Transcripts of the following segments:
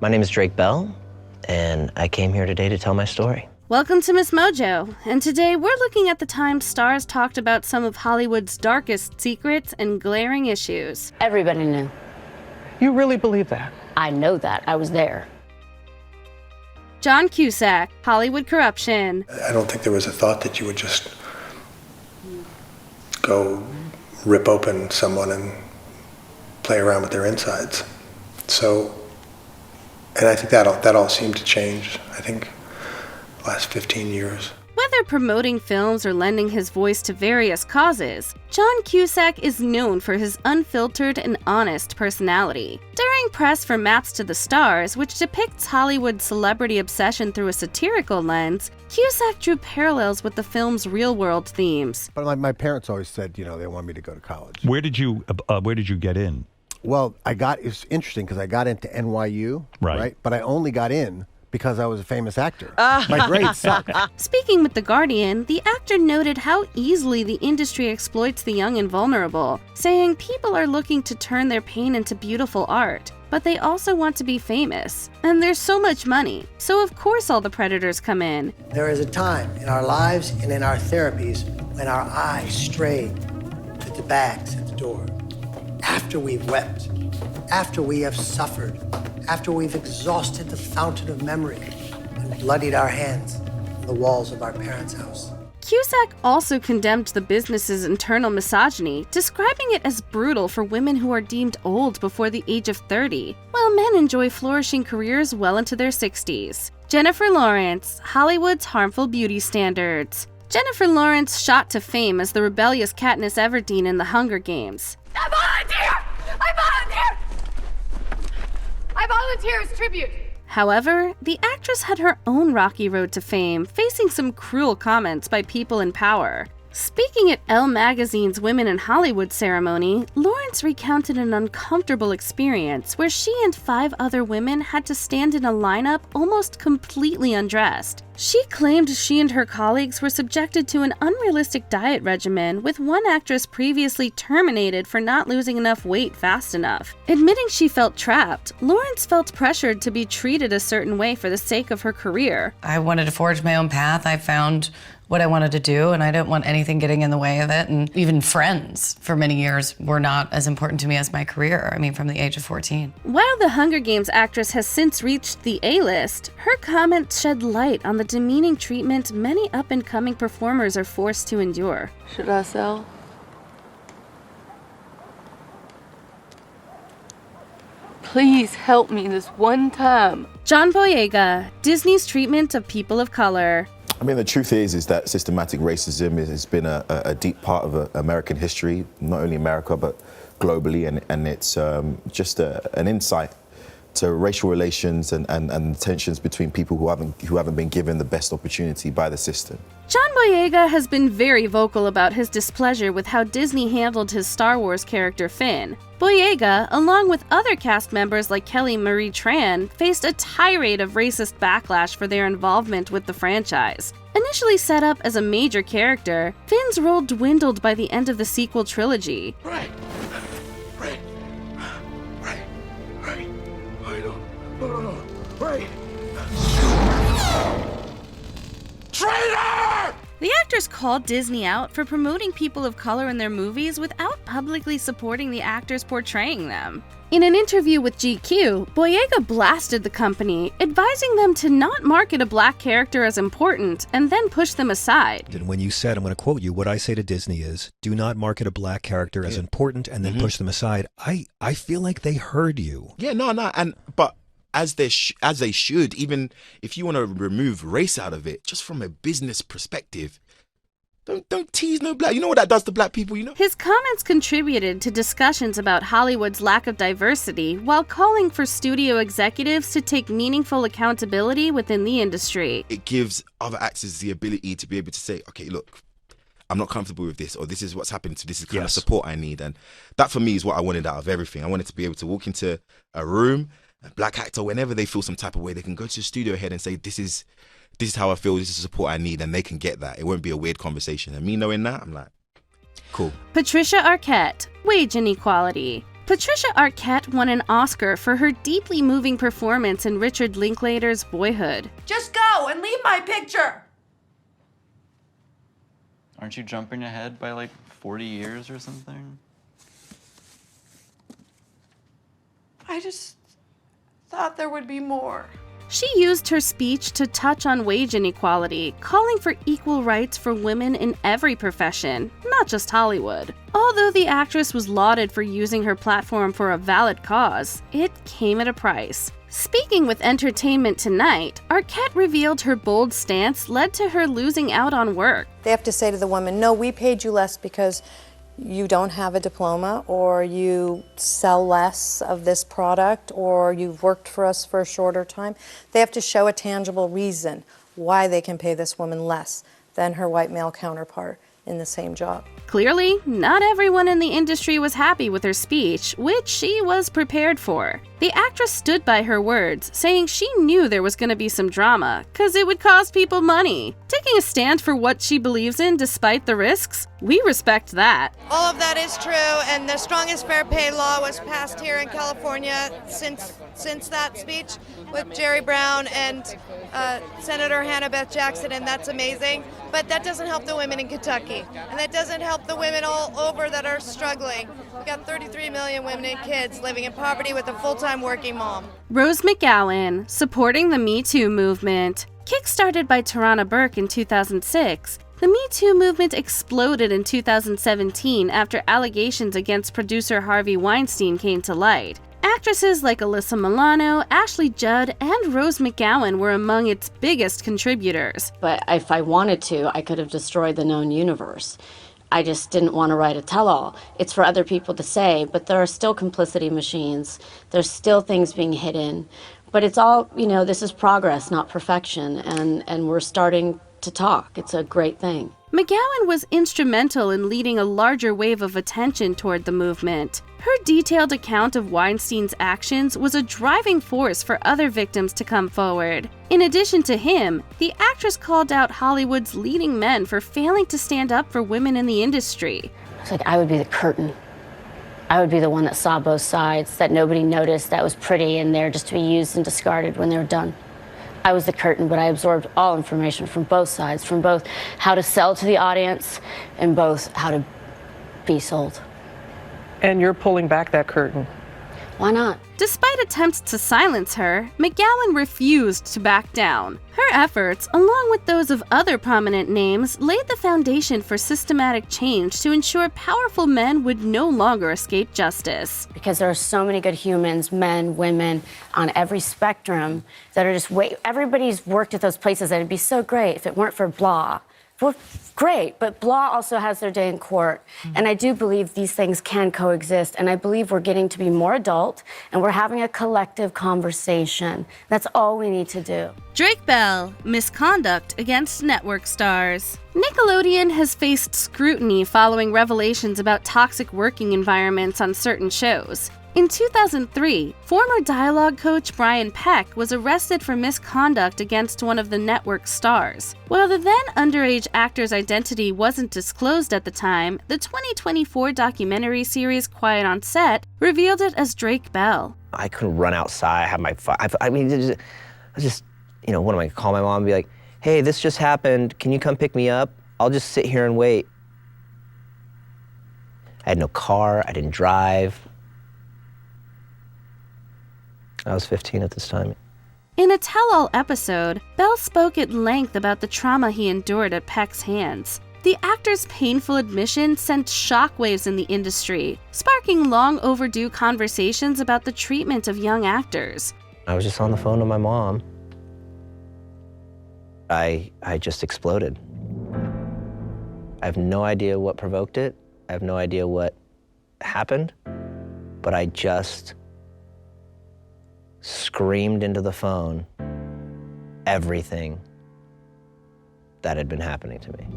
My name is Drake Bell, and I came here today to tell my story. Welcome to MsMojo, and today we're looking at the time stars talked about some of Hollywood's darkest secrets and glaring issues. Everybody knew. You really believe that? I know that. I was there. John Cusack, Hollywood corruption. I don't think there was a thought that you would just go rip open someone and play around with their insides. So, and I think that all seemed to change, I think, the last 15 years. Whether promoting films or lending his voice to various causes, John Cusack is known for his unfiltered and honest personality. During press for Maps to the Stars, which depicts Hollywood's celebrity obsession through a satirical lens, Cusack drew parallels with the film's real-world themes. But my parents always said, they wanted me to go to college. Where did you get in? Well, it's interesting because I got into NYU, right? But I only got in because I was a famous actor. My grades sucked. Speaking with The Guardian, the actor noted how easily the industry exploits the young and vulnerable, saying people are looking to turn their pain into beautiful art, but they also want to be famous. And there's so much money, so of course all the predators come in. There is a time in our lives and in our therapies when our eyes stray to the bags at the door. After we've wept, after we have suffered, after we've exhausted the fountain of memory and bloodied our hands on the walls of our parents' house. Cusack also condemned the business's internal misogyny, describing it as brutal for women who are deemed old before the age of 30, while men enjoy flourishing careers well into their 60s. Jennifer Lawrence, Hollywood's harmful beauty standards. Jennifer Lawrence shot to fame as the rebellious Katniss Everdeen in The Hunger Games. I volunteer as tribute. However, the actress had her own rocky road to fame, facing some cruel comments by people in power. Speaking at Elle Magazine's Women in Hollywood ceremony, Lawrence recounted an uncomfortable experience where she and 5 other women had to stand in a lineup almost completely undressed. She claimed she and her colleagues were subjected to an unrealistic diet regimen, with one actress previously terminated for not losing enough weight fast enough. Admitting she felt trapped, Lawrence felt pressured to be treated a certain way for the sake of her career. I wanted to forge my own path. I found what I wanted to do, and I didn't want anything getting in the way of it. And even friends for many years were not as important to me as my career. From the age of 14. While the Hunger Games actress has since reached the A-list, her comments shed light on the demeaning treatment many up-and-coming performers are forced to endure. Should I sell? Please help me this one time. John Boyega, Disney's treatment of people of color. The truth is that systematic racism has been a deep part of American history, not only America, but globally, and it's just an insight to racial relations and tensions between people who haven't been given the best opportunity by the system. John Boyega has been very vocal about his displeasure with how Disney handled his Star Wars character Finn. Boyega, along with other cast members like Kelly Marie Tran, faced a tirade of racist backlash for their involvement with the franchise. Initially set up as a major character, Finn's role dwindled by the end of the sequel trilogy. Right. Traitor! The actors called Disney out for promoting people of color in their movies without publicly supporting the actors portraying them. In an interview with GQ, Boyega blasted the company, advising them to not market a black character as important and then push them aside. And when you said, I'm going to quote you, what I say to Disney is, do not market a black character as important and then push them aside. I feel like they heard you. Yeah, but as they should, even if you want to remove race out of it, just from a business perspective, don't tease no black. You know what that does to black people, His comments contributed to discussions about Hollywood's lack of diversity, while calling for studio executives to take meaningful accountability within the industry. It gives other actors the ability to be able to say, okay, look, I'm not comfortable with this, or this is what's happened to this is the kind of support I need. And that for me is what I wanted out of everything. I wanted to be able to walk into a room, a black actor, whenever they feel some type of way, they can go to the studio head and say, this is how I feel, this is the support I need, and they can get that. It won't be a weird conversation. And me knowing that, I'm like, cool. Patricia Arquette, wage inequality. Patricia Arquette won an Oscar for her deeply moving performance in Richard Linklater's Boyhood. Just go and leave my picture! Aren't you jumping ahead by like 40 years or something? I just thought there would be more. She used her speech to touch on wage inequality, calling for equal rights for women in every profession, not just Hollywood. Although the actress was lauded for using her platform for a valid cause, it came at a price. Speaking with Entertainment Tonight, Arquette revealed her bold stance led to her losing out on work. They have to say to the woman, no, we paid you less because you don't have a diploma, or you sell less of this product, or you've worked for us for a shorter time. They have to show a tangible reason why they can pay this woman less than her white male counterpart in the same job. Clearly, not everyone in the industry was happy with her speech, which she was prepared for. The actress stood by her words, saying she knew there was going to be some drama, because it would cost people money. Taking a stand for what she believes in despite the risks, we respect that. All of that is true, and the strongest fair pay law was passed here in California since that speech with Jerry Brown and Senator Hannah Beth Jackson, and that's amazing. But that doesn't help the women in Kentucky, and that doesn't help the women all over that are struggling. We've got 33 million women and kids living in poverty with a full-time working mom. Rose McGowan, supporting the Me Too movement. Kickstarted by Tarana Burke in 2006, the Me Too movement exploded in 2017 after allegations against producer Harvey Weinstein came to light. Actresses like Alyssa Milano, Ashley Judd, and Rose McGowan were among its biggest contributors. But if I wanted to, I could have destroyed the known universe. I just didn't want to write a tell-all. It's for other people to say, but there are still complicity machines. There's still things being hidden. But it's all, this is progress, not perfection, and we're starting to talk. It's a great thing. McGowan was instrumental in leading a larger wave of attention toward the movement. Her detailed account of Weinstein's actions was a driving force for other victims to come forward. In addition to him, the actress called out Hollywood's leading men for failing to stand up for women in the industry. It's like I would be the curtain. I would be the one that saw both sides, that nobody noticed, that was pretty and there just to be used and discarded when they were done. I was the curtain, but I absorbed all information from both sides, from both how to sell to the audience and both how to be sold. And you're pulling back that curtain. Why not? Despite attempts to silence her, McGowan refused to back down. Her efforts, along with those of other prominent names, laid the foundation for systematic change to ensure powerful men would no longer escape justice. Because there are so many good humans, men, women, on every spectrum that are just everybody's worked at those places that it'd be so great if it weren't for blah. Well, great, but blah also has their day in court. And I do believe these things can coexist, and I believe we're getting to be more adult, and we're having a collective conversation. That's all we need to do. Drake Bell, misconduct against network stars. Nickelodeon has faced scrutiny following revelations about toxic working environments on certain shows. In 2003, former dialogue coach Brian Peck was arrested for misconduct against one of the network's stars. While the then underage actor's identity wasn't disclosed at the time, the 2024 documentary series Quiet on Set revealed it as Drake Bell. I couldn't run outside, have my fun. I mean, what am I gonna call my mom and be like, hey, this just happened, can you come pick me up? I'll just sit here and wait. I had no car, I didn't drive. I was 15 at this time. In a tell-all episode, Bell spoke at length about the trauma he endured at Peck's hands. The actor's painful admission sent shockwaves in the industry, sparking long overdue conversations about the treatment of young actors. I was just on the phone to my mom. I just exploded. I have no idea what provoked it. I have no idea what happened, but I just screamed into the phone everything that had been happening to me.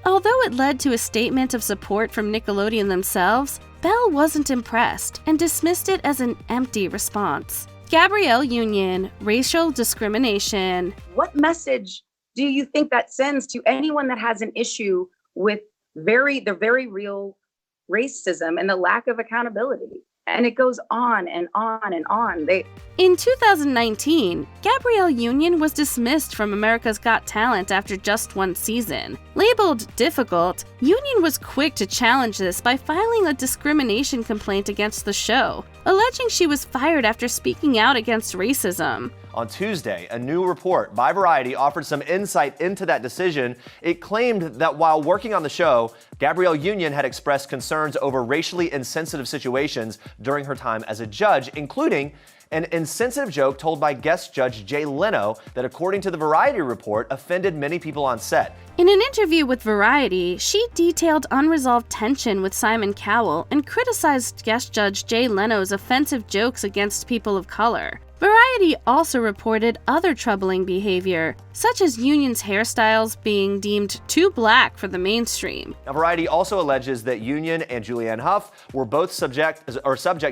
Although it led to a statement of support from Nickelodeon themselves, Bell wasn't impressed and dismissed it as an empty response. Gabrielle Union, racial discrimination. What message do you think that sends to anyone that has an issue with the very real racism and the lack of accountability? And it goes on and on and on. In 2019, Gabrielle Union was dismissed from America's Got Talent after just one season. Labeled difficult, Union was quick to challenge this by filing a discrimination complaint against the show, alleging she was fired after speaking out against racism. On Tuesday, a new report by Variety offered some insight into that decision. It claimed that while working on the show, Gabrielle Union had expressed concerns over racially insensitive situations during her time as a judge, including an insensitive joke told by guest judge Jay Leno that, according to the Variety report, offended many people on set. In an interview with Variety, she detailed unresolved tension with Simon Cowell and criticized guest judge Jay Leno's offensive jokes against people of color. Variety also reported other troubling behavior, such as Union's hairstyles being deemed too black for the mainstream. Now, Variety also alleges that Union and Julianne Hough were both subject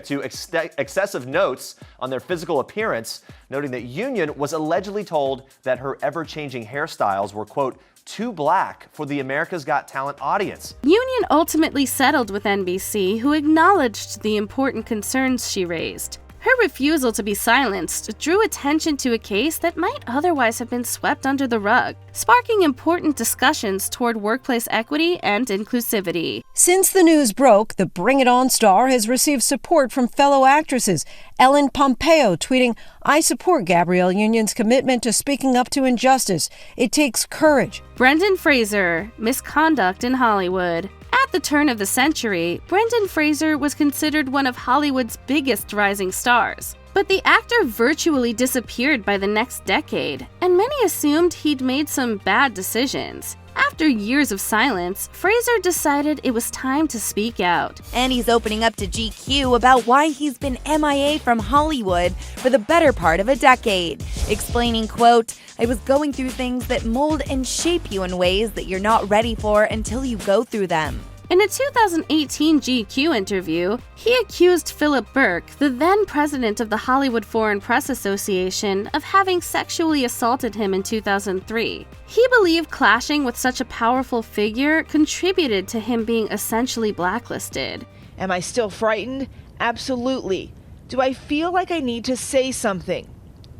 to excessive notes on their physical appearance, noting that Union was allegedly told that her ever-changing hairstyles were, quote, too black for the America's Got Talent audience. Union ultimately settled with NBC, who acknowledged the important concerns she raised. Her refusal to be silenced drew attention to a case that might otherwise have been swept under the rug, sparking important discussions toward workplace equity and inclusivity. Since the news broke, the Bring It On star has received support from fellow actresses. Ellen Pompeo tweeting, "I support Gabrielle Union's commitment to speaking up to injustice. It takes courage." Brendan Fraser, misconduct in Hollywood. At the turn of the century, Brendan Fraser was considered one of Hollywood's biggest rising stars. But the actor virtually disappeared by the next decade, and many assumed he'd made some bad decisions. After years of silence, Fraser decided it was time to speak out. And he's opening up to GQ about why he's been MIA from Hollywood for the better part of a decade, explaining, quote, "I was going through things that mold and shape you in ways that you're not ready for until you go through them." In a 2018 GQ interview, he accused Philip Burke, the then president of the Hollywood Foreign Press Association, of having sexually assaulted him in 2003. He believed clashing with such a powerful figure contributed to him being essentially blacklisted. Am I still frightened? Absolutely. Do I feel like I need to say something?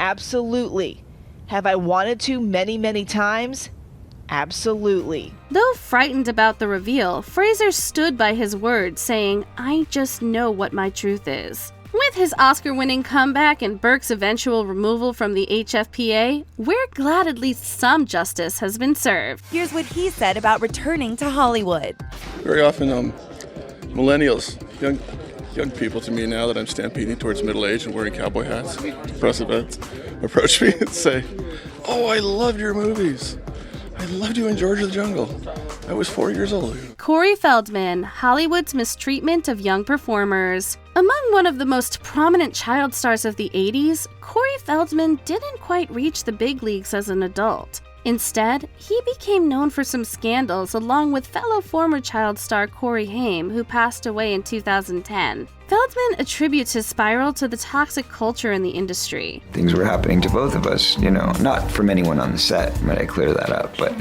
Absolutely. Have I wanted to many, many times? Absolutely. Though frightened about the reveal, Fraser stood by his word, saying, "I just know what my truth is." With his Oscar-winning comeback and Burke's eventual removal from the HFPA, we're glad at least some justice has been served. Here's what he said about returning to Hollywood. Very often, millennials, young people to me now that I'm stampeding towards middle age and wearing cowboy hats, press events, approach me and say, "Oh, I loved your movies. I loved you in George of the Jungle. I was 4 years old." Corey Feldman, Hollywood's mistreatment of young performers. Among one of the most prominent child stars of the 80s, Corey Feldman didn't quite reach the big leagues as an adult. Instead, he became known for some scandals along with fellow former child star Corey Haim, who passed away in 2010. Feldman attributes his spiral to the toxic culture in the industry. Things were happening to both of us, not from anyone on the set, might I clear that up, but,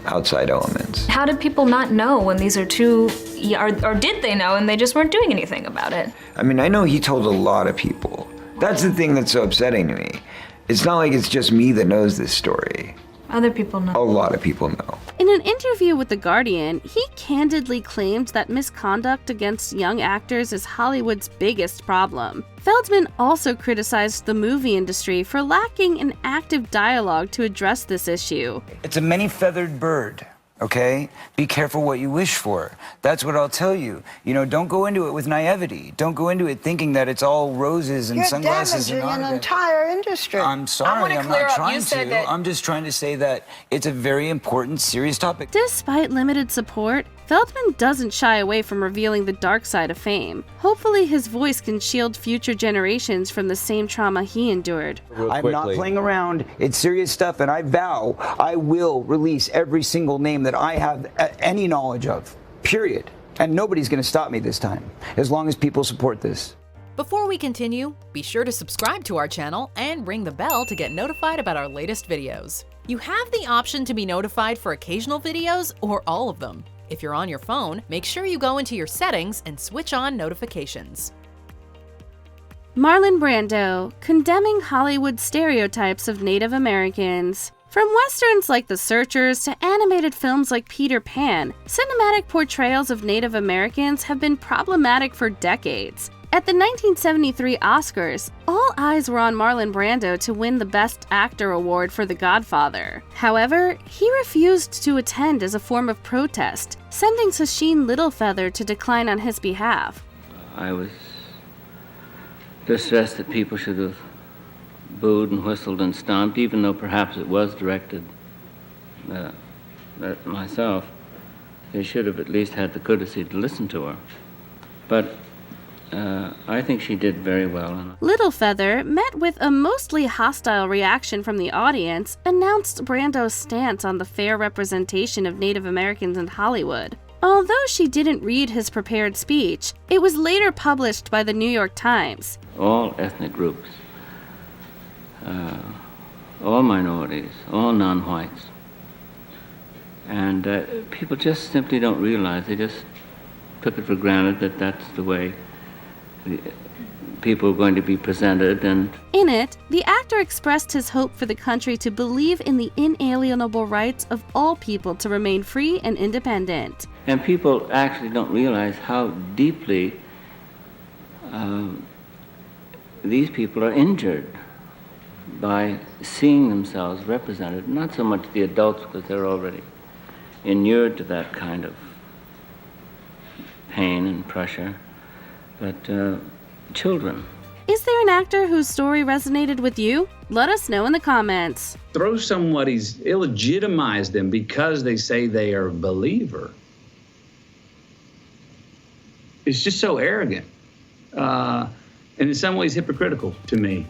outside elements. How did people not know when these are two, or did they know and they just weren't doing anything about it? I mean, I know he told a lot of people. That's the thing that's so upsetting to me. It's not like it's just me that knows this story. Other people know. A lot of people know. In an interview with The Guardian, he candidly claimed that misconduct against young actors is Hollywood's biggest problem. Feldman also criticized the movie industry for lacking an active dialogue to address this issue. It's a many-feathered bird, okay? Be careful what you wish for. That's what I'll tell you. Don't go into it with naivety. Don't go into it thinking that it's all roses and sunglasses and an entire industry. I'm sorry, I'm not trying to. I'm just trying to say that it's a very important, serious topic. Despite limited support, Feldman doesn't shy away from revealing the dark side of fame. Hopefully his voice can shield future generations from the same trauma he endured. I'm not playing around. It's serious stuff, and I vow I will release every single name that I have any knowledge of, period. And nobody's going to stop me this time, as long as people support this. Before we continue, be sure to subscribe to our channel and ring the bell to get notified about our latest videos. You have the option to be notified for occasional videos or all of them. If you're on your phone, make sure you go into your settings and switch on notifications. Marlon Brando, condemning Hollywood stereotypes of Native Americans. From westerns like The Searchers to animated films like Peter Pan, cinematic portrayals of Native Americans have been problematic for decades. At the 1973 Oscars, all eyes were on Marlon Brando to win the Best Actor award for The Godfather. However, he refused to attend as a form of protest, sending Sacheen Littlefeather to decline on his behalf. I was distressed that people should have booed and whistled and stomped, even though perhaps it was directed at myself. They should have at least had the courtesy to listen to her. But I think she did very well. Littlefeather, met with a mostly hostile reaction from the audience, announced Brando's stance on the fair representation of Native Americans in Hollywood. Although she didn't read his prepared speech, it was later published by the New York Times. All ethnic groups, all minorities, all non-whites. And people just simply don't realize, they just took it for granted that that's the way people are going to be presented. And in it, the actor expressed his hope for the country to believe in the inalienable rights of all people to remain free and independent. And people actually don't realize how deeply these people are injured by seeing themselves represented. Not so much the adults, because they're already inured to that kind of pain and pressure, but children. Is there an actor whose story resonated with you? Let us know in the comments. Throw somebody's, illegitimize them because they say they are a believer. It's just so arrogant, and in some ways hypocritical to me.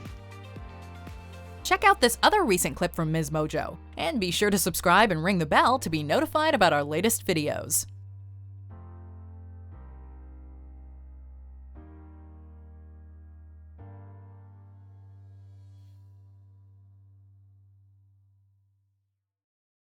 Check out this other recent clip from MsMojo, and be sure to subscribe and ring the bell to be notified about our latest videos.